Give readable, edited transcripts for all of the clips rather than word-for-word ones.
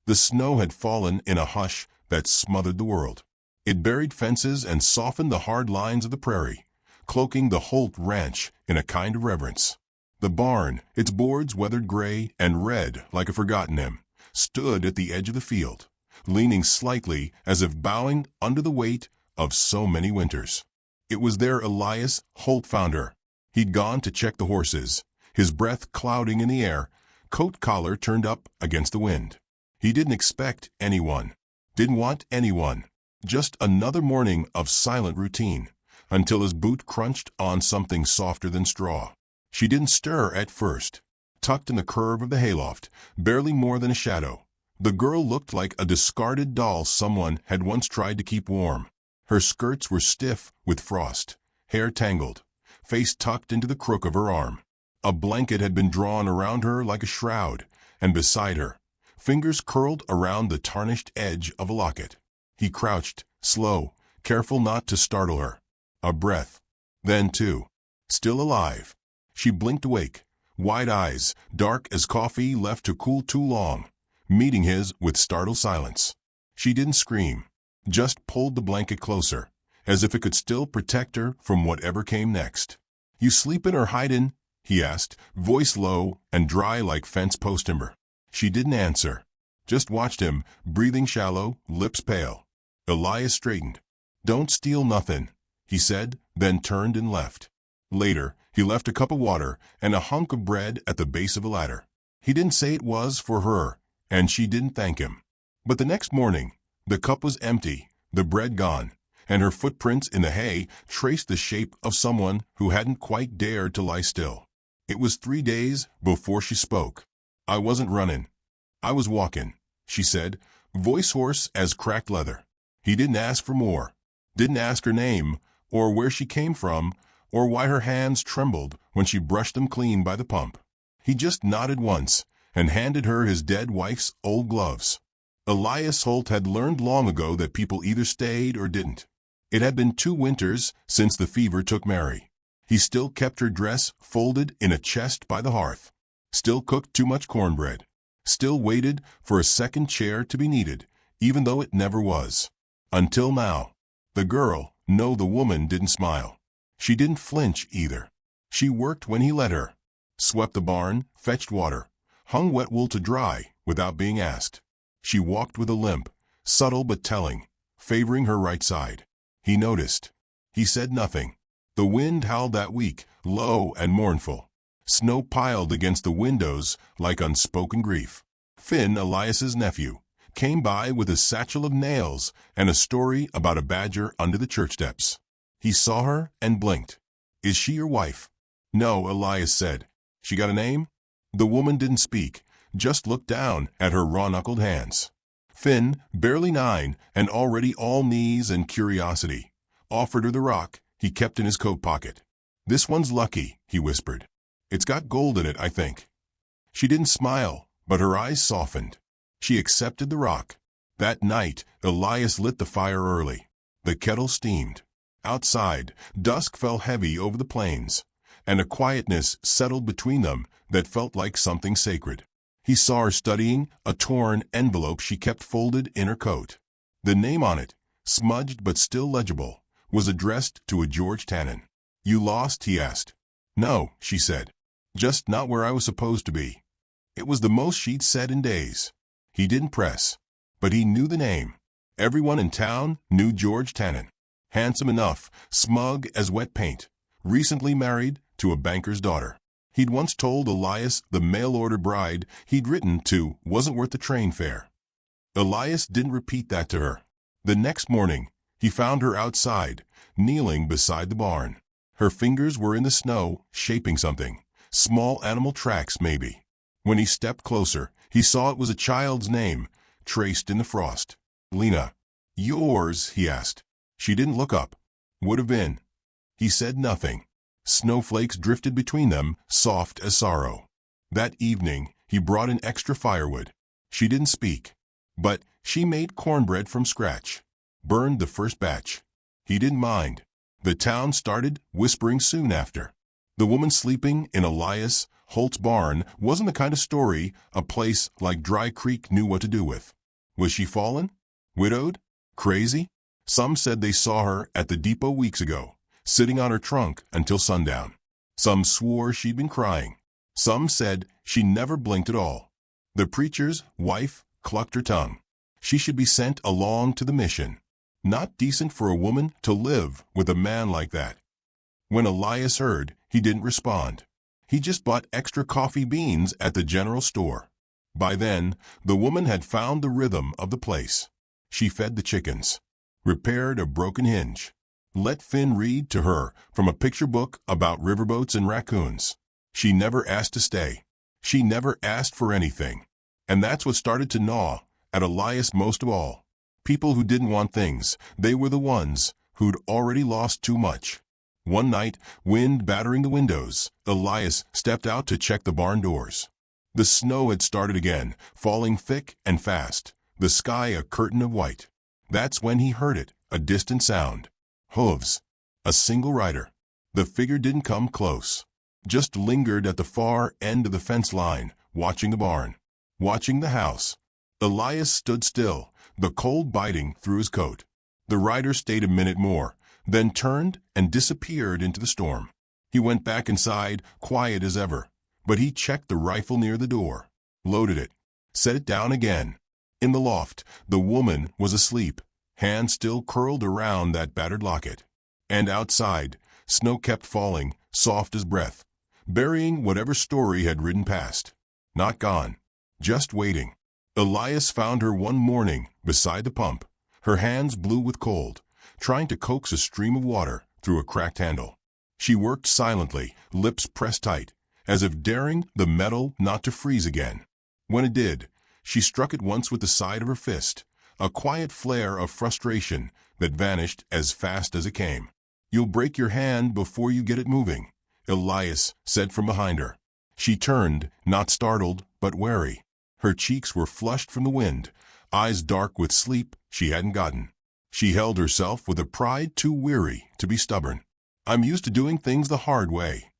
The snow had fallen in a hush that smothered the world. It buried fences and softened the hard lines of the prairie, cloaking the Holt ranch in a kind of reverence. The barn, its boards weathered gray and red like a forgotten hymn, stood at the edge of the field, leaning slightly as if bowing under the weight of so many winters. It was there Elias Holt found her. He'd gone to check the horses, his breath clouding in the air, coat collar turned up against the wind. He didn't expect anyone, didn't want anyone, just another morning of silent routine, until his boot crunched on something softer than straw. She didn't stir at first. Tucked in the curve of the hayloft, barely more than a shadow, the girl looked like a discarded doll someone had once tried to keep warm. Her skirts were stiff with frost, hair tangled, face tucked into the crook of her arm. A blanket had been drawn around her like a shroud, and beside her, fingers curled around the tarnished edge of a locket. He crouched, slow, careful not to startle her. A breath. Then two. Still alive. She blinked awake, wide eyes, dark as coffee left to cool too long, meeting his with startled silence. She didn't scream, just pulled the blanket closer, as if it could still protect her from whatever came next. "You sleepin' or hidin'?" he asked, voice low and dry like fence post timber. She didn't answer, just watched him, breathing shallow, lips pale. Elias straightened. "Don't steal nothin'," he said, then turned and left. Later, he left a cup of water and a hunk of bread at the base of a ladder. He didn't say it was for her, and she didn't thank him. But the next morning, the cup was empty, the bread gone, and her footprints in the hay traced the shape of someone who hadn't quite dared to lie still. It was 3 days before she spoke. "I wasn't running. I was walking," she said, voice hoarse as cracked leather. He didn't ask for more, didn't ask her name, or where she came from, or why her hands trembled when she brushed them clean by the pump. He just nodded once and handed her his dead wife's old gloves. Elias Holt had learned long ago that people either stayed or didn't. It had been 2 winters since the fever took Mary. He still kept her dress folded in a chest by the hearth, still cooked too much cornbread, still waited for a second chair to be needed, even though it never was. Until now. The girl, no, the woman, didn't smile. She didn't flinch either. She worked when he let her. Swept the barn, fetched water, hung wet wool to dry without being asked. She walked with a limp, subtle but telling, favoring her right side. He noticed. He said nothing. The wind howled that week, low and mournful. Snow piled against the windows like unspoken grief. Finn, Elias's nephew, came by with a satchel of nails and a story about a badger under the church steps. He saw her and blinked. "Is she your wife?" "No," Elias said. "She got a name?" The woman didn't speak, just looked down at her raw-knuckled hands. Finn, barely 9 and already all knees and curiosity, offered her the rock he kept in his coat pocket. "This one's lucky," he whispered. "It's got gold in it, I think." She didn't smile, but her eyes softened. She accepted the rock. That night, Elias lit the fire early. The kettle steamed. Outside, dusk fell heavy over the plains, and a quietness settled between them that felt like something sacred. He saw her studying a torn envelope she kept folded in her coat. The name on it, smudged but still legible, was addressed to a George Tannen. "You lost?" he asked. "No," she said. "Just not where I was supposed to be." It was the most she'd said in days. He didn't press, but he knew the name. Everyone in town knew George Tannen. Handsome enough, smug as wet paint, recently married to a banker's daughter. He'd once told Elias the mail-order bride he'd written to wasn't worth the train fare. Elias didn't repeat that to her. The next morning, he found her outside, kneeling beside the barn. Her fingers were in the snow, shaping something. Small animal tracks, maybe. When he stepped closer, he saw it was a child's name, traced in the frost. "Lena." "Yours?" he asked. She didn't look up. "Would have been." He said nothing. Snowflakes drifted between them, soft as sorrow. That evening, he brought in extra firewood. She didn't speak, but she made cornbread from scratch. Burned the first batch. He didn't mind. The town started whispering soon after. The woman sleeping in Elias Holt's barn wasn't the kind of story a place like Dry Creek knew what to do with. Was she fallen? Widowed? Crazy? Some said they saw her at the depot weeks ago, sitting on her trunk until sundown. Some swore she'd been crying. Some said she never blinked at all. The preacher's wife clucked her tongue. She should be sent along to the mission. Not decent for a woman to live with a man like that. When Elias heard, he didn't respond. He just bought extra coffee beans at the general store. By then, the woman had found the rhythm of the place. She fed the chickens, repaired a broken hinge, let Finn read to her from a picture book about riverboats and raccoons. She never asked to stay. She never asked for anything. And that's what started to gnaw at Elias most of all. People who didn't want things, they were the ones who'd already lost too much. One night, wind battering the windows, Elias stepped out to check the barn doors. The snow had started again, falling thick and fast, the sky a curtain of white. That's when he heard it, a distant sound. Hooves. A single rider. The figure didn't come close. Just lingered at the far end of the fence line, watching the barn, watching the house. Elias stood still, the cold biting through his coat. The rider stayed a minute more, then turned and disappeared into the storm. He went back inside, quiet as ever, but he checked the rifle near the door, loaded it, set it down again. In the loft, the woman was asleep, hands still curled around that battered locket. And outside, snow kept falling, soft as breath, burying whatever story had ridden past. Not gone, just waiting. Elias found her one morning beside the pump, her hands blue with cold, trying to coax a stream of water through a cracked handle. She worked silently, lips pressed tight, as if daring the metal not to freeze again. When it did, she struck it once with the side of her fist, a quiet flare of frustration that vanished as fast as it came. "You'll break your hand before you get it moving," Elias said from behind her. She turned, not startled, but wary. Her cheeks were flushed from the wind, eyes dark with sleep she hadn't gotten. She held herself with a pride too weary to be stubborn. "I'm used to doing things the hard way."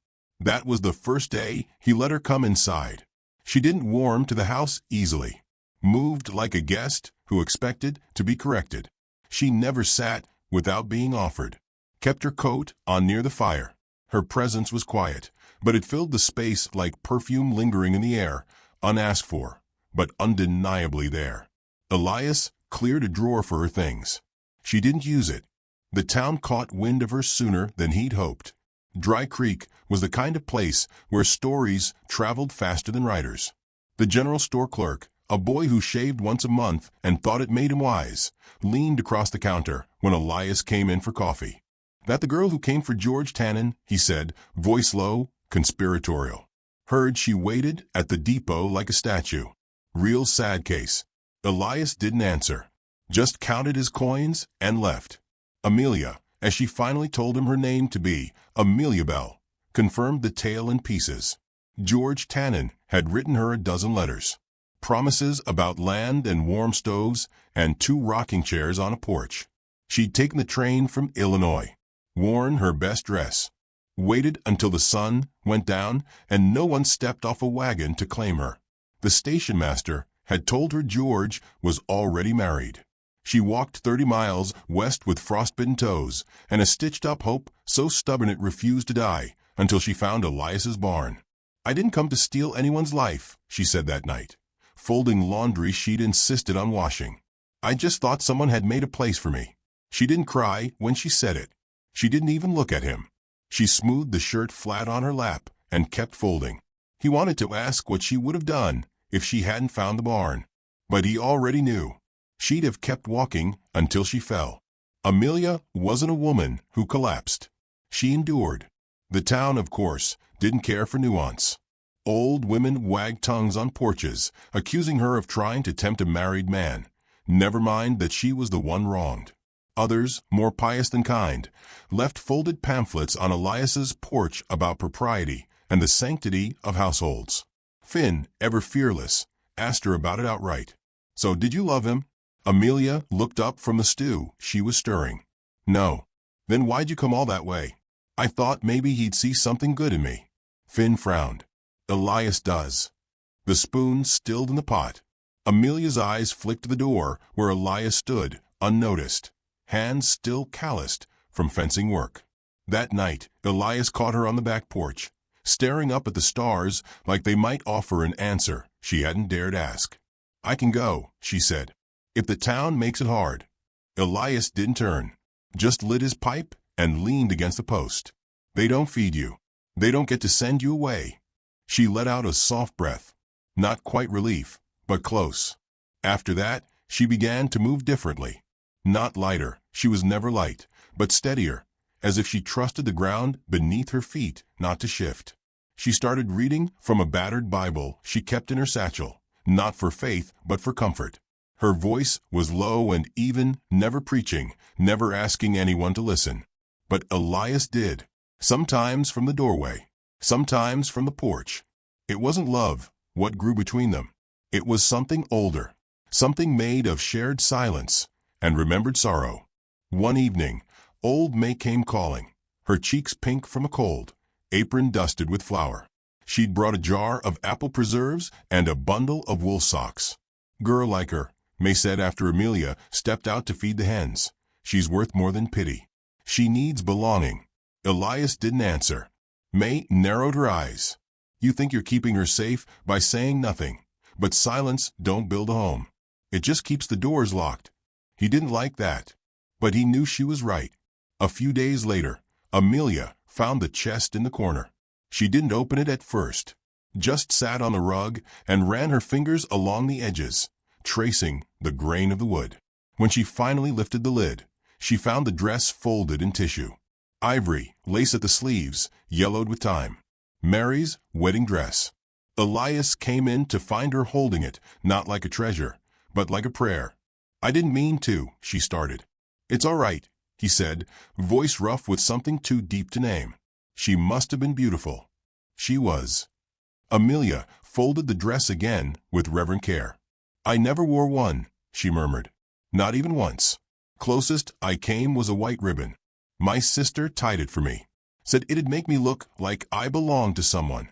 That was the first day he let her come inside. She didn't warm to the house easily, moved like a guest who expected to be corrected. She never sat without being offered, kept her coat on near the fire. Her presence was quiet, but it filled the space like perfume lingering in the air, unasked for, but undeniably there. Elias cleared a drawer for her things. She didn't use it. The town caught wind of her sooner than he'd hoped. Dry Creek was the kind of place where stories traveled faster than writers. The general store clerk, a boy who shaved once a month and thought it made him wise, leaned across the counter when Elias came in for coffee. "That the girl who came for George Tannen?" he said, voice low, conspiratorial. "Heard she waited at the depot like a statue. Real sad case." Elias didn't answer, just counted his coins and left. Amelia, as she finally told him her name to be, Amelia Bell, confirmed the tale in pieces. George Tannen had written her a dozen letters. Promises about land and warm stoves and 2 rocking chairs on a porch. She'd taken the train from Illinois, worn her best dress, waited until the sun went down and no one stepped off a wagon to claim her. The station master had told her George was already married. She walked 30 miles west with frostbitten toes and a stitched-up hope so stubborn it refused to die until she found Elias's barn. "I didn't come to steal anyone's life," she said that night, folding laundry she'd insisted on washing. "I just thought someone had made a place for me." She didn't cry when she said it. She didn't even look at him. She smoothed the shirt flat on her lap and kept folding. He wanted to ask what she would have done if she hadn't found the barn, but he already knew. She'd have kept walking until she fell. Amelia wasn't a woman who collapsed. She endured. The town, of course, didn't care for nuance. Old women wagged tongues on porches, accusing her of trying to tempt a married man. Never mind that she was the one wronged. Others, more pious than kind, left folded pamphlets on Elias's porch about propriety and the sanctity of households. Finn, ever fearless, asked her about it outright. "So did you love him?" Amelia looked up from the stew she was stirring. "No." "Then why'd you come all that way?" "I thought maybe he'd see something good in me." Finn frowned. "Elias does." The spoon stilled in the pot. Amelia's eyes flicked to the door where Elias stood, unnoticed, hands still calloused from fencing work. That night, Elias caught her on the back porch, staring up at the stars like they might offer an answer she hadn't dared ask. "I can go," she said, "if the town makes it hard." Elias didn't turn, just lit his pipe and leaned against the post. "They don't feed you. They don't get to send you away." She let out a soft breath. Not quite relief, but close. After that, she began to move differently. Not lighter, she was never light, but steadier, as if she trusted the ground beneath her feet not to shift. She started reading from a battered Bible she kept in her satchel, not for faith, but for comfort. Her voice was low and even, never preaching, never asking anyone to listen. But Elias did, sometimes from the doorway, sometimes from the porch. It wasn't love, what grew between them. It was something older, something made of shared silence and remembered sorrow. One evening, old May came calling, her cheeks pink from a cold, apron dusted with flour. She'd brought a jar of apple preserves and a bundle of wool socks. "Girl like her," May said after Amelia stepped out to feed the hens. "She's worth more than pity. She needs belonging." Elias didn't answer. May narrowed her eyes. "You think you're keeping her safe by saying nothing, but silence don't build a home. It just keeps the doors locked." He didn't like that, but he knew she was right. A few days later, Amelia found the chest in the corner. She didn't open it at first, just sat on the rug and ran her fingers along the edges, tracing the grain of the wood. When she finally lifted the lid, she found the dress folded in tissue. Ivory, lace at the sleeves, yellowed with time. Mary's wedding dress. Elias came in to find her holding it, not like a treasure, but like a prayer. "I didn't mean to," she started. "It's all right," he said, voice rough with something too deep to name. "She must have been beautiful." She was. Amelia folded the dress again with reverent care. "I never wore one," she murmured. "Not even once. Closest I came was a white ribbon. My sister tied it for me. Said it'd make me look like I belonged to someone."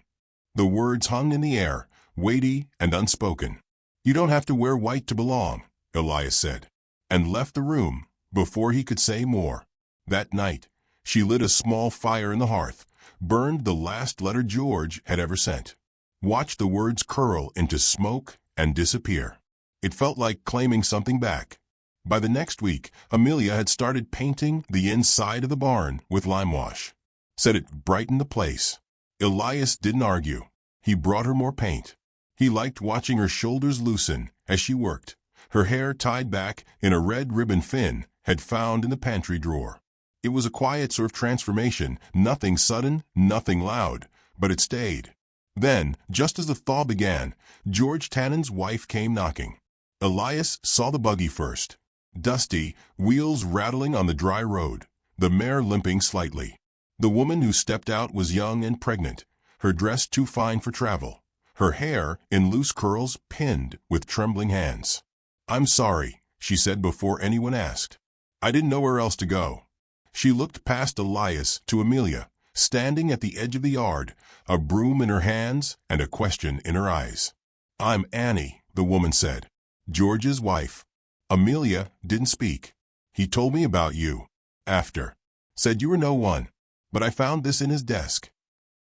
The words hung in the air, weighty and unspoken. "You don't have to wear white to belong," Elias said, and left the room before he could say more. That night, she lit a small fire in the hearth, burned the last letter George had ever sent, watched the words curl into smoke and disappear. It felt like claiming something back. By the next week, Amelia had started painting the inside of the barn with lime wash. Said it brightened the place. Elias didn't argue. He brought her more paint. He liked watching her shoulders loosen as she worked. Her hair tied back in a red ribbon Finn had found in the pantry drawer. It was a quiet sort of transformation, nothing sudden, nothing loud, but it stayed. Then, just as the thaw began, George Tannen's wife came knocking. Elias saw the buggy first. Dusty, wheels rattling on the dry road, the mare limping slightly. The woman who stepped out was young and pregnant, her dress too fine for travel, her hair in loose curls pinned with trembling hands. "I'm sorry," she said before anyone asked. "I didn't know where else to go." She looked past Elias to Amelia, standing at the edge of the yard, a broom in her hands and a question in her eyes. "I'm Annie," the woman said, "George's wife." Amelia didn't speak. "He told me about you. After. Said you were no one. But I found this in his desk."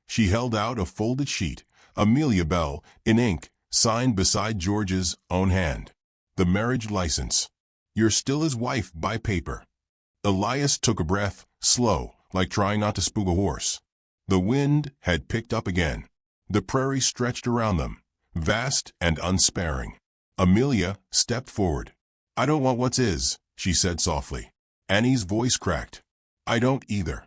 She held out a folded sheet, Amelia Bell, in ink, signed beside George's own hand. The marriage license. "You're still his wife by paper." Elias took a breath, slow, like trying not to spook a horse. The wind had picked up again. The prairie stretched around them, vast and unsparing. Amelia stepped forward. "I don't want what's is," she said softly. Annie's voice cracked. "I don't either."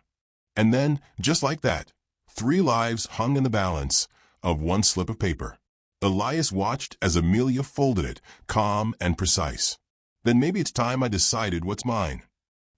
And then, just like that, 3 lives hung in the balance of one slip of paper. Elias watched as Amelia folded it, calm and precise. "Then maybe it's time I decided what's mine."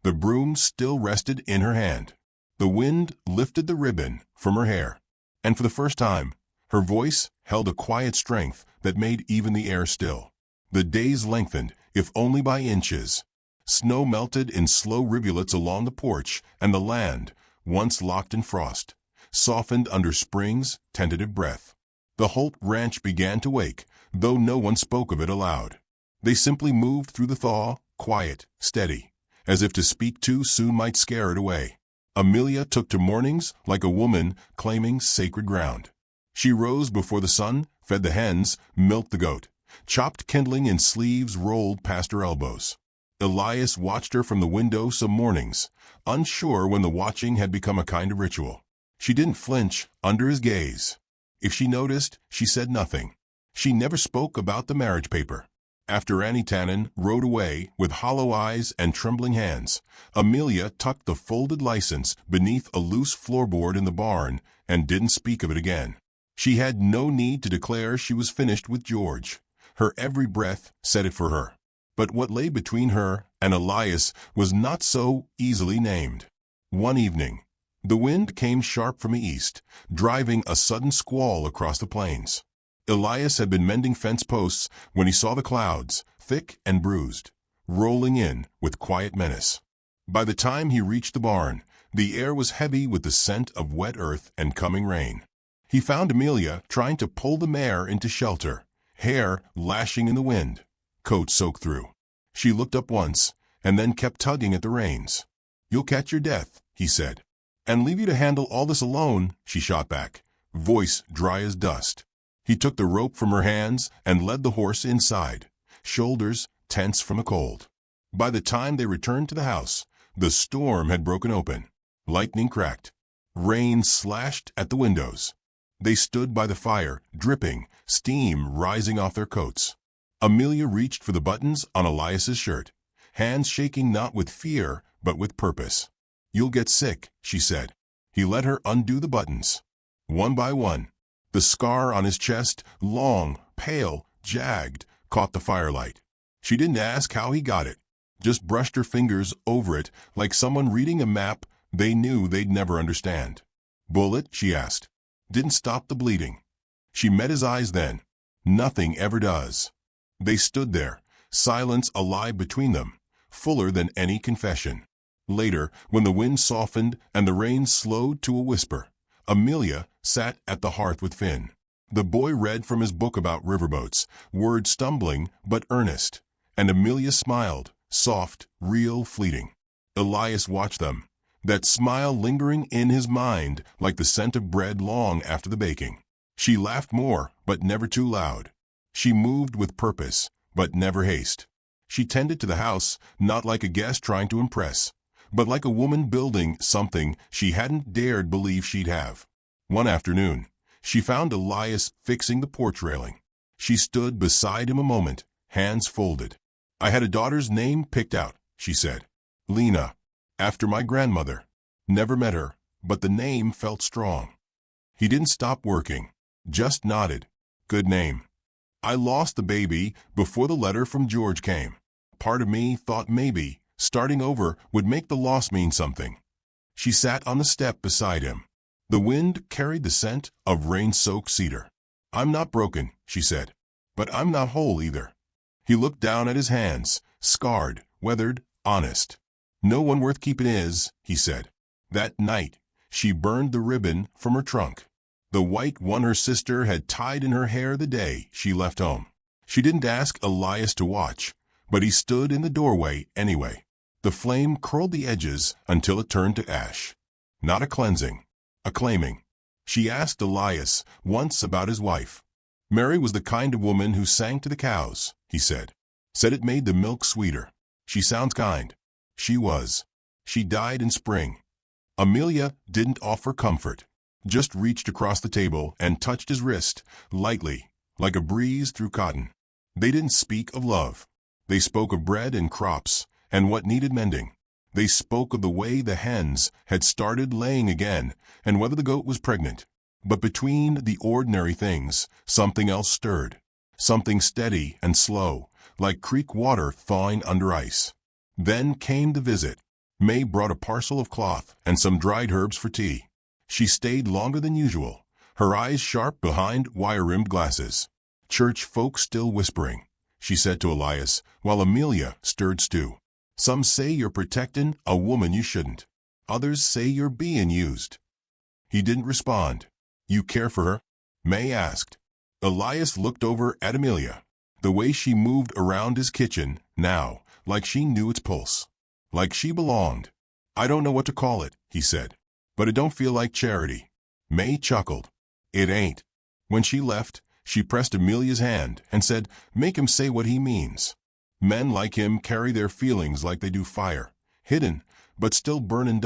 The broom still rested in her hand. The wind lifted the ribbon from her hair, and for the first time, her voice held a quiet strength that made even the air still. The days lengthened, if only by inches. Snow melted in slow rivulets along the porch, and the land, once locked in frost, softened under spring's tentative breath. The Holt ranch began to wake, though no one spoke of it aloud. They simply moved through the thaw, quiet, steady, as if to speak too soon might scare it away. Amelia took to mornings like a woman claiming sacred ground. She rose before the sun, fed the hens, milked the goat, chopped kindling in sleeves rolled past her elbows. Elias watched her from the window some mornings, unsure when the watching had become a kind of ritual. She didn't flinch under his gaze. If she noticed, she said nothing. She never spoke about the marriage paper. After Annie Tannen rode away with hollow eyes and trembling hands, Amelia tucked the folded license beneath a loose floorboard in the barn and didn't speak of it again. She had no need to declare she was finished with George. Her every breath said it for her. But what lay between her and Elias was not so easily named. One evening, the wind came sharp from the east, driving a sudden squall across the plains. Elias had been mending fence posts when he saw the clouds, thick and bruised, rolling in with quiet menace. By the time he reached the barn, the air was heavy with the scent of wet earth and coming rain. He found Amelia trying to pull the mare into shelter, hair lashing in the wind, coat soaked through. She looked up once, and then kept tugging at the reins. "You'll catch your death," he said. "And leave you to handle all this alone," she shot back, voice dry as dust. He took the rope from her hands and led the horse inside, shoulders tense from the cold. By the time they returned to the house, the storm had broken open. Lightning cracked. Rain slashed at the windows. They stood by the fire, dripping, steam rising off their coats. Amelia reached for the buttons on Elias's shirt, hands shaking not with fear but with purpose. "You'll get sick," she said. He let her undo the buttons. One by one, the scar on his chest, long, pale, jagged, caught the firelight. She didn't ask how he got it, just brushed her fingers over it like someone reading a map they knew they'd never understand. "Bullet?" she asked. "Didn't stop the bleeding." She met his eyes then. Nothing ever does. They stood there, silence alive between them, fuller than any confession. Later, when the wind softened and the rain slowed to a whisper, Amelia sat at the hearth with Finn. The boy read from his book about riverboats, words stumbling but earnest, and Amelia smiled, soft, real, fleeting. Elias watched them, that smile lingering in his mind like the scent of bread long after the baking. She laughed more, but never too loud. She moved with purpose, but never haste. She tended to the house, not like a guest trying to impress, but like a woman building something she hadn't dared believe she'd have. One afternoon, she found Elias fixing the porch railing. She stood beside him a moment, hands folded. "I had a daughter's name picked out," she said. "Lena, after my grandmother. Never met her, but the name felt strong." He didn't stop working, just nodded. "Good name. I lost the baby before the letter from George came. Part of me thought maybe starting over would make the loss mean something." She sat on the step beside him. The wind carried the scent of rain-soaked cedar. "I'm not broken," she said, "but I'm not whole either." He looked down at his hands, scarred, weathered, honest. "No one worth keeping is," he said. That night, she burned the ribbon from her trunk, the white one her sister had tied in her hair the day she left home. She didn't ask Elias to watch, but he stood in the doorway anyway. The flame curled the edges until it turned to ash. Not a cleansing, a claiming. She asked Elias once about his wife. "Mary was the kind of woman who sang to the cows," he said. "Said it made the milk sweeter. She sounds kind." She was. She died in spring. Amelia didn't offer comfort, just reached across the table and touched his wrist, lightly, like a breeze through cotton. They didn't speak of love. They spoke of bread and crops, and what needed mending. They spoke of the way the hens had started laying again, and whether the goat was pregnant. But between the ordinary things, something else stirred. Something steady and slow, like creek water thawing under ice. Then came the visit. May brought a parcel of cloth and some dried herbs for tea. She stayed longer than usual, her eyes sharp behind wire-rimmed glasses. "Church folk still whispering," she said to Elias, while Amelia stirred stew. "Some say you're protecting a woman you shouldn't. Others say you're being used." He didn't respond. "You care for her?" May asked. Elias looked over at Amelia. The way she moved around his kitchen now, like she knew its pulse. Like she belonged. I don't know what to call it, he said. But it don't feel like charity. May chuckled. It ain't. When she left, she pressed Amelia's hand and said, make him say what he means. Men like him carry their feelings like they do fire. Hidden, but still burnin'.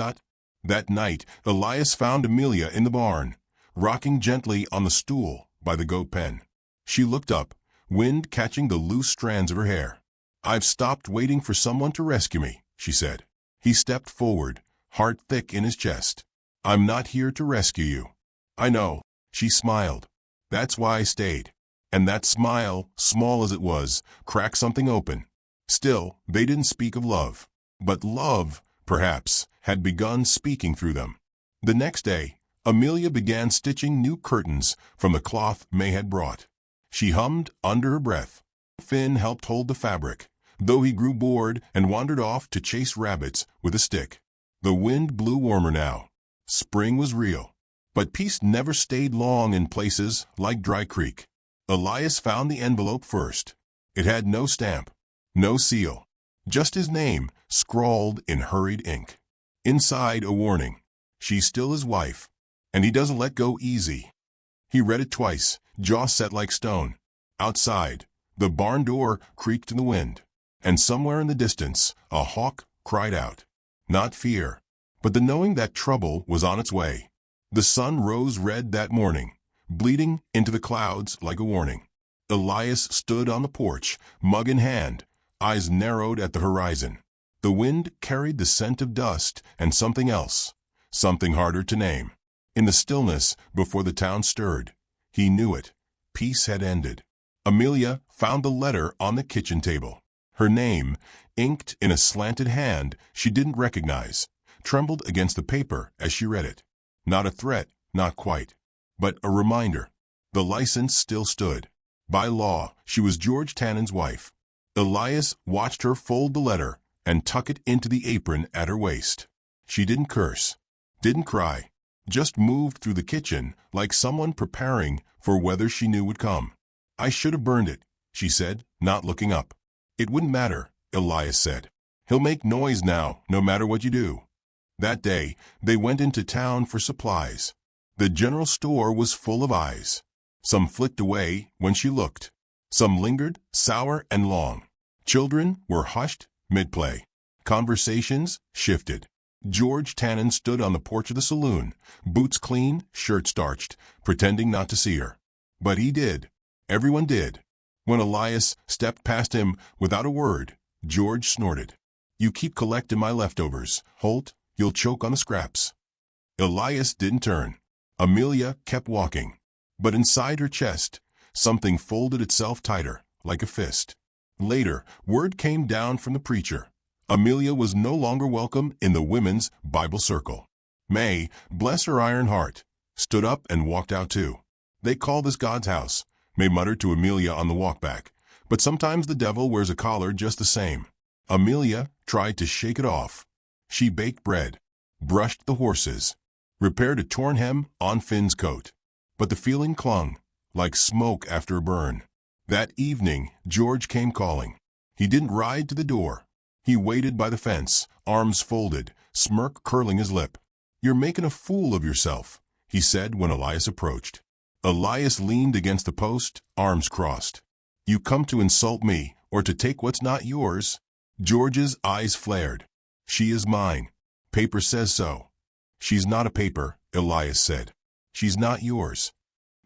That night, Elias found Amelia in the barn, rocking gently on the stool by the goat pen. She looked up, wind catching the loose strands of her hair. I've stopped waiting for someone to rescue me, she said. He stepped forward, heart thick in his chest. I'm not here to rescue you. I know, she smiled. That's why I stayed. And that smile, small as it was, cracked something open. Still, they didn't speak of love. But love, perhaps, had begun speaking through them. The next day, Amelia began stitching new curtains from the cloth May had brought. She hummed under her breath. Finn helped hold the fabric, though he grew bored and wandered off to chase rabbits with a stick. The wind blew warmer now. Spring was real. But peace never stayed long in places like Dry Creek. Elias found the envelope first. It had no stamp, no seal, just his name scrawled in hurried ink. Inside a warning. She's still his wife, and he doesn't let go easy. He read it twice, jaw set like stone. Outside, the barn door creaked in the wind, and somewhere in the distance, a hawk cried out. Not fear, but the knowing that trouble was on its way. The sun rose red that morning, bleeding into the clouds like a warning. Elias stood on the porch, mug in hand, eyes narrowed at the horizon. The wind carried the scent of dust and something else, something harder to name. In the stillness before the town stirred, he knew it. Peace had ended. Amelia found the letter on the kitchen table. Her name, inked in a slanted hand she didn't recognize, trembled against the paper as she read it. Not a threat, not quite, but a reminder. The license still stood. By law, she was George Tannen's wife. Elias watched her fold the letter and tuck it into the apron at her waist. She didn't curse, didn't cry, just moved through the kitchen like someone preparing for weather she knew would come. I should have burned it, she said, not looking up. It wouldn't matter, Elias said. He'll make noise now, no matter what you do. That day, they went into town for supplies. The general store was full of eyes. Some flicked away when she looked. Some lingered, sour and long. Children were hushed mid-play. Conversations shifted. George Tannen stood on the porch of the saloon, boots clean, shirt starched, pretending not to see her. But he did. Everyone did. When Elias stepped past him without a word, George snorted. You keep collecting my leftovers, Holt. You'll choke on the scraps. Elias didn't turn. Amelia kept walking. But inside her chest, something folded itself tighter, like a fist. Later, word came down from the preacher. Amelia was no longer welcome in the women's Bible circle. May, bless her iron heart, stood up and walked out too. They call this God's house, May muttered to Amelia on the walk back. But sometimes the devil wears a collar just the same. Amelia tried to shake it off. She baked bread, brushed the horses, repaired a torn hem on Finn's coat. But the feeling clung, like smoke after a burn. That evening, George came calling. He didn't ride to the door. He waited by the fence, arms folded, smirk curling his lip. You're making a fool of yourself, he said when Elias approached. Elias leaned against the post, arms crossed. You come to insult me, or to take what's not yours? George's eyes flared. She is mine. Paper says so. She's not a paper, Elias said. She's not yours.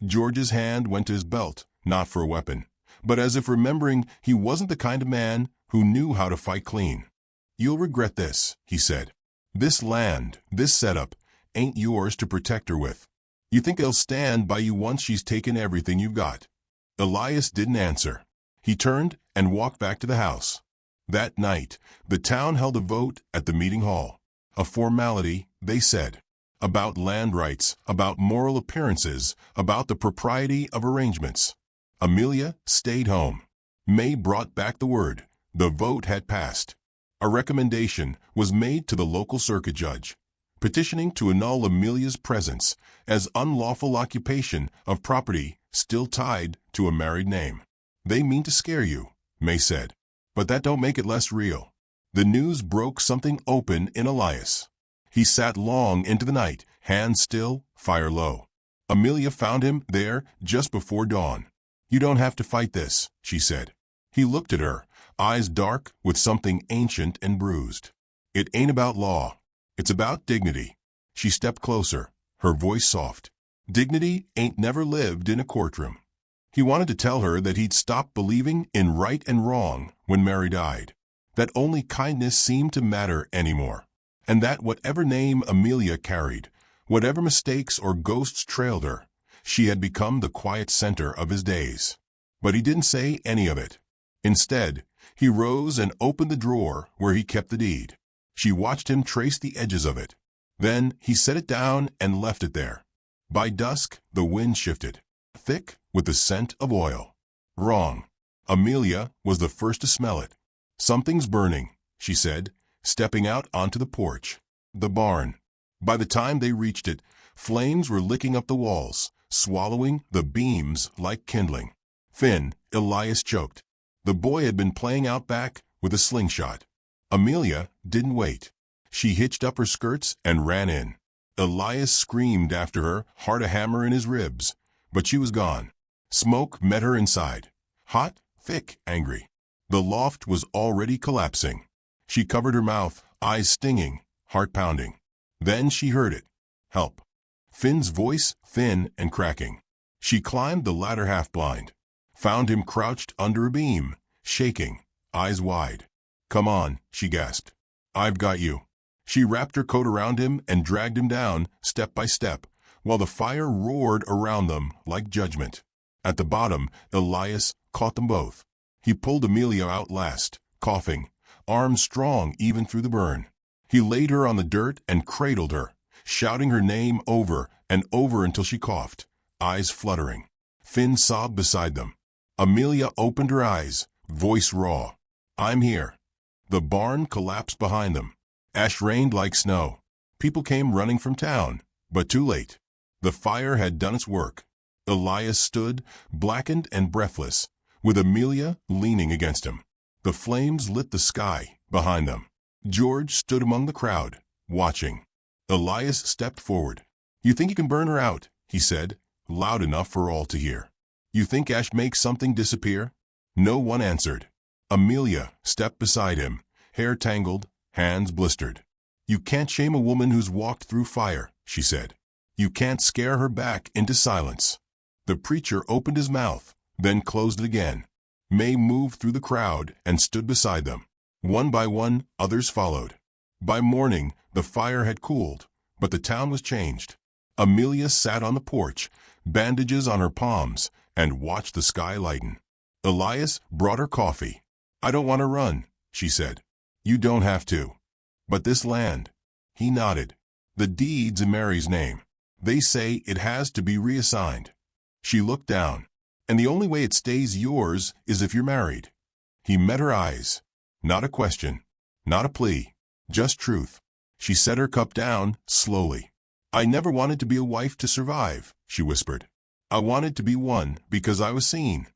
George's hand went to his belt, not for a weapon, but as if remembering he wasn't the kind of man who knew how to fight clean. You'll regret this, he said. This land, this setup, ain't yours to protect her with. You think they'll stand by you once she's taken everything you've got? Elias didn't answer. He turned and walked back to the house. That night, the town held a vote at the meeting hall. A formality, they said. About land rights, about moral appearances, about the propriety of arrangements. Amelia stayed home. May brought back the word. The vote had passed. A recommendation was made to the local circuit judge. petitioning to annul Amelia's presence as unlawful occupation of property still tied to a married name. "They mean to scare you," May said, "but that don't make it less real." The news broke something open in Elias. He sat long into the night, hands still, fire low. Amelia found him there just before dawn. "You don't have to fight this," she said. He looked at her, eyes dark with something ancient and bruised. "It ain't about law. It's about dignity." She stepped closer, her voice soft. Dignity ain't never lived in a courtroom. He wanted to tell her that he'd stopped believing in right and wrong when Mary died, that only kindness seemed to matter anymore, and that whatever name Amelia carried, whatever mistakes or ghosts trailed her, she had become the quiet center of his days. But he didn't say any of it. Instead, he rose and opened the drawer where he kept the deed. She watched him trace the edges of it. Then he set it down and left it there. By dusk, the wind shifted, thick with the scent of oil. Wrong. Amelia was the first to smell it. "Something's burning," she said, stepping out onto the porch. The barn. By the time they reached it, flames were licking up the walls, swallowing the beams like kindling. "Finn," Elias choked. The boy had been playing out back with a slingshot. Amelia didn't wait. She hitched up her skirts and ran in. Elias screamed after her, hard a hammer in his ribs, but she was gone. Smoke met her inside. Hot, thick, angry. The loft was already collapsing. She covered her mouth, eyes stinging, heart pounding. Then she heard it. Help. Finn's voice, thin and cracking. She climbed the ladder half-blind. Found him crouched under a beam, shaking, eyes wide. "Come on," she gasped. "I've got you." She wrapped her coat around him and dragged him down, step by step, while the fire roared around them like judgment. At the bottom, Elias caught them both. He pulled Amelia out last, coughing, arms strong even through the burn. He laid her on the dirt and cradled her, shouting her name over and over until she coughed, eyes fluttering. Finn sobbed beside them. Amelia opened her eyes, voice raw. "I'm here." The barn collapsed behind them. Ash rained like snow. People came running from town, but too late. The fire had done its work. Elias stood, blackened and breathless, with Amelia leaning against him. The flames lit the sky behind them. George stood among the crowd, watching. Elias stepped forward. "You think you can burn her out?" he said, loud enough for all to hear. "You think ash makes something disappear?" No one answered. Amelia stepped beside him, hair tangled, hands blistered. "You can't shame a woman who's walked through fire," she said. "You can't scare her back into silence." The preacher opened his mouth, then closed it again. May moved through the crowd and stood beside them. One by one, others followed. By morning, the fire had cooled, but the town was changed. Amelia sat on the porch, bandages on her palms, and watched the sky lighten. Elias brought her coffee. "I don't want to run," she said. "You don't have to. But this land," he nodded. "The deed's in Mary's name. They say it has to be reassigned." She looked down. "And the only way it stays yours is if you're married." He met her eyes. Not a question, not a plea, just truth. She set her cup down, slowly. "I never wanted to be a wife to survive," she whispered. "I wanted to be one because I was seen."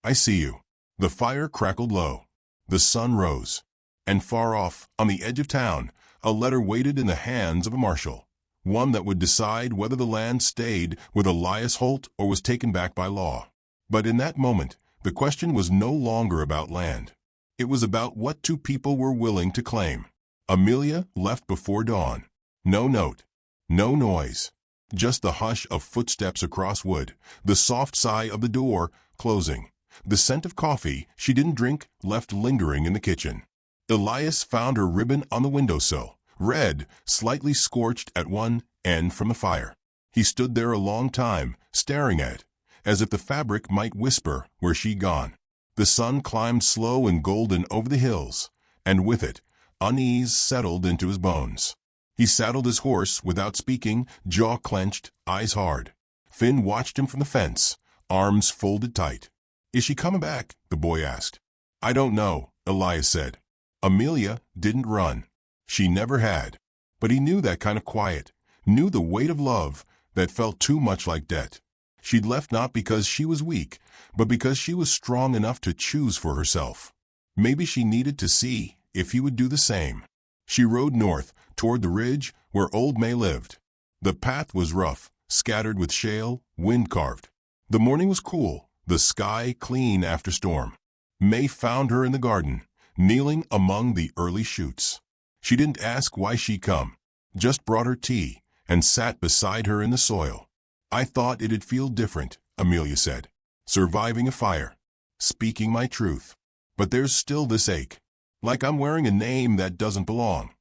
"I see you." The fire crackled low. The sun rose. And far off, on the edge of town, a letter waited in the hands of a marshal, one that would decide whether the land stayed with Elias Holt or was taken back by law. But in that moment, the question was no longer about land. It was about what two people were willing to claim. Amelia left before dawn. No note, no noise, just the hush of footsteps across wood, the soft sigh of the door closing, the scent of coffee she didn't drink left lingering in the kitchen. Elias found her ribbon on the windowsill, red, slightly scorched at one end from the fire. He stood there a long time, staring at it, as if the fabric might whisper where she'd gone. The sun climbed slow and golden over the hills, and with it, unease settled into his bones. He saddled his horse without speaking, jaw clenched, eyes hard. Finn watched him from the fence, arms folded tight. "Is she coming back?" the boy asked. "I don't know," Elias said. Amelia didn't run. She never had. But he knew that kind of quiet, knew the weight of love that felt too much like debt. She'd left not because she was weak, but because she was strong enough to choose for herself. Maybe she needed to see if he would do the same. She rode north, toward the ridge where old May lived. The path was rough, scattered with shale, wind-carved. The morning was cool, the sky clean after storm. May found her in the garden, kneeling among the early shoots. She didn't ask why she'd come, just brought her tea, and sat beside her in the soil. "I thought it'd feel different," Amelia said. "Surviving a fire, speaking my truth. But there's still this ache, like I'm wearing a name that doesn't belong."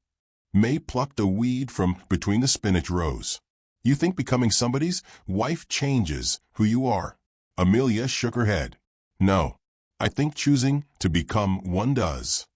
May plucked a weed from between the spinach rows. "You think becoming somebody's wife changes who you are?" Amelia shook her head. "No, I think choosing to become one does."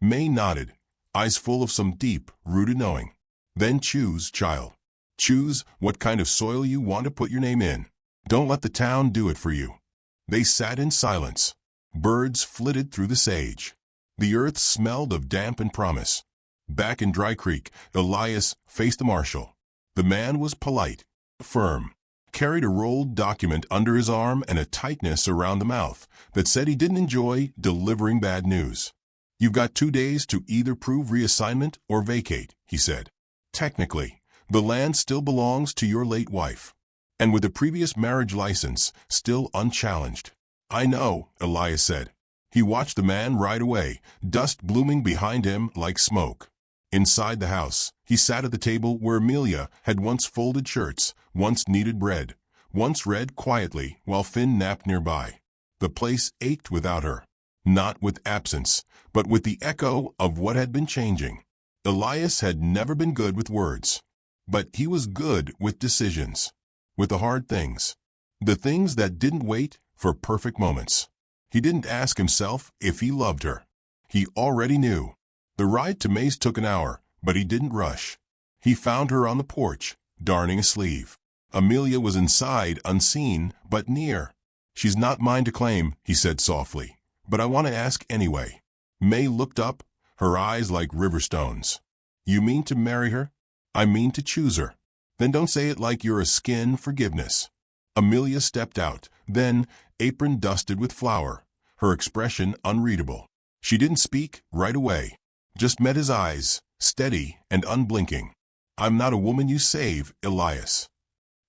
May nodded, eyes full of some deep-rooted knowing. "Then choose, child. Choose what kind of soil you want to put your name in. Don't let the town do it for you." They sat in silence. Birds flitted through the sage. The earth smelled of damp and promise. Back in Dry Creek, Elias faced the marshal. The man was polite, firm, carried a rolled document under his arm and a tightness around the mouth that said he didn't enjoy delivering bad news. "You've got 2 days to either prove reassignment or vacate," he said. "Technically, the land still belongs to your late wife, and with the previous marriage license still unchallenged." "I know," Elias said. He watched the man ride away, dust blooming behind him like smoke. Inside the house, he sat at the table where Amelia had once folded shirts, once kneaded bread, once read quietly while Finn napped nearby. The place ached without her, not with absence, but with the echo of what had been changing. Elias had never been good with words, but he was good with decisions, with the hard things, the things that didn't wait for perfect moments. He didn't ask himself if he loved her. He already knew. The ride to May's took an hour, but he didn't rush. He found her on the porch, darning a sleeve. Amelia was inside, unseen, but near. "She's not mine to claim," he said softly, "but I want to ask anyway." May looked up, her eyes like river stones. "You mean to marry her?" "I mean to choose her." "Then don't say it like you're a skin forgiveness." Amelia stepped out, then, apron dusted with flour, her expression unreadable. She didn't speak right away, just met his eyes, steady and unblinking. "I'm not a woman you save, Elias."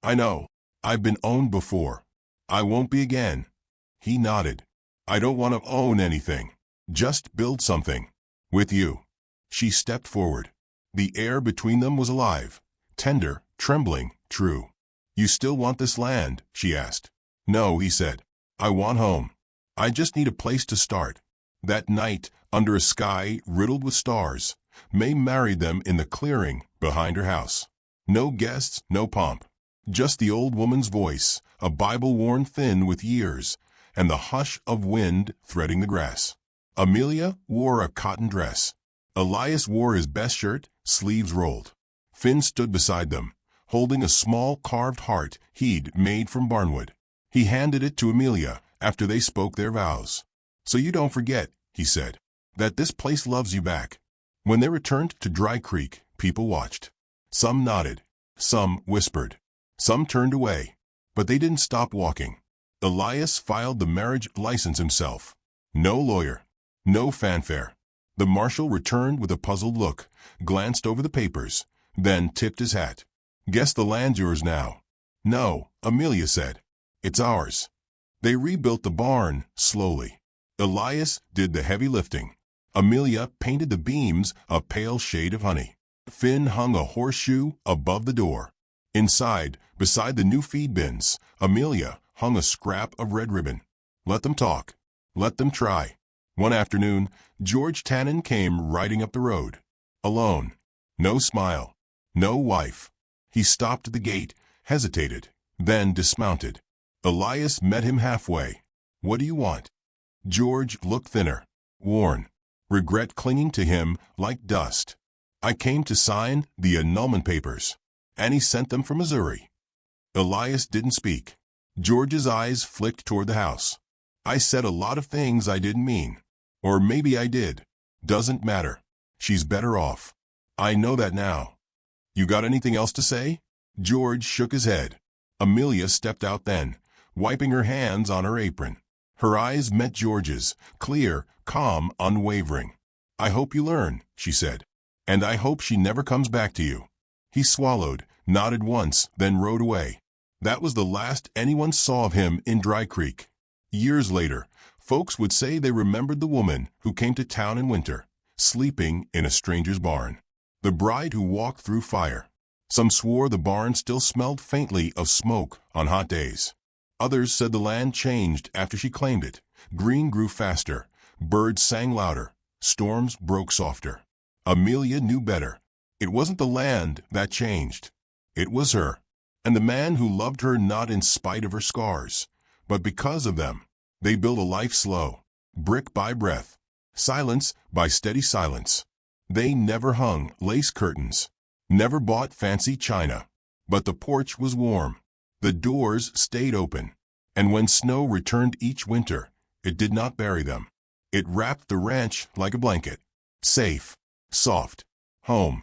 "I know. I've been owned before. I won't be again." He nodded. "I don't want to own anything. Just build something. With you." She stepped forward. The air between them was alive, tender, trembling, true. "You still want this land?" she asked. "No," he said. "I want home. I just need a place to start." That night, under a sky riddled with stars, May married them in the clearing behind her house. No guests, no pomp. Just the old woman's voice, a Bible worn thin with years, and the hush of wind threading the grass. Amelia wore a cotton dress. Elias wore his best shirt, sleeves rolled. Finn stood beside them, holding a small carved heart he'd made from barnwood. He handed it to Amelia after they spoke their vows. "So you don't forget," he said, "that this place loves you back." When they returned to Dry Creek, people watched. Some nodded, some whispered, some turned away, but they didn't stop walking. Elias filed the marriage license himself. No lawyer, no fanfare. The marshal returned with a puzzled look, glanced over the papers, then tipped his hat. "Guess the land's yours now." "No," Amelia said. "It's ours." They rebuilt the barn slowly. Elias did the heavy lifting. Amelia painted the beams a pale shade of honey. Finn hung a horseshoe above the door. Inside, beside the new feed bins, Amelia hung a scrap of red ribbon. Let them talk. Let them try. One afternoon, George Tannen came riding up the road. Alone. No smile. No wife. He stopped at the gate, hesitated, then dismounted. Elias met him halfway. "What do you want?" George looked thinner, worn, regret clinging to him like dust. "I came to sign the annulment papers." And he sent them from Missouri. Elias didn't speak. George's eyes flicked toward the house. "I said a lot of things I didn't mean. Or maybe I did. Doesn't matter. She's better off. I know that now." You got anything else to say? George shook his head. Amelia stepped out then, wiping her hands on her apron. Her eyes met George's, clear, calm, unwavering. I hope you learn, she said. And I hope she never comes back to you. He swallowed, nodded once, then rode away. That was the last anyone saw of him in Dry Creek. Years later, folks would say they remembered the woman who came to town in winter, sleeping in a stranger's barn. The bride who walked through fire. Some swore the barn still smelled faintly of smoke on hot days. Others said the land changed after she claimed it. Green grew faster, birds sang louder, storms broke softer. Amelia knew better. It wasn't the land that changed. It was her, and the man who loved her not in spite of her scars, but because of them. They built a life slow, brick by breath, silence by steady silence. They never hung lace curtains, never bought fancy china, but the porch was warm. The doors stayed open, and when snow returned each winter, it did not bury them. It wrapped the ranch like a blanket. Safe, soft, home.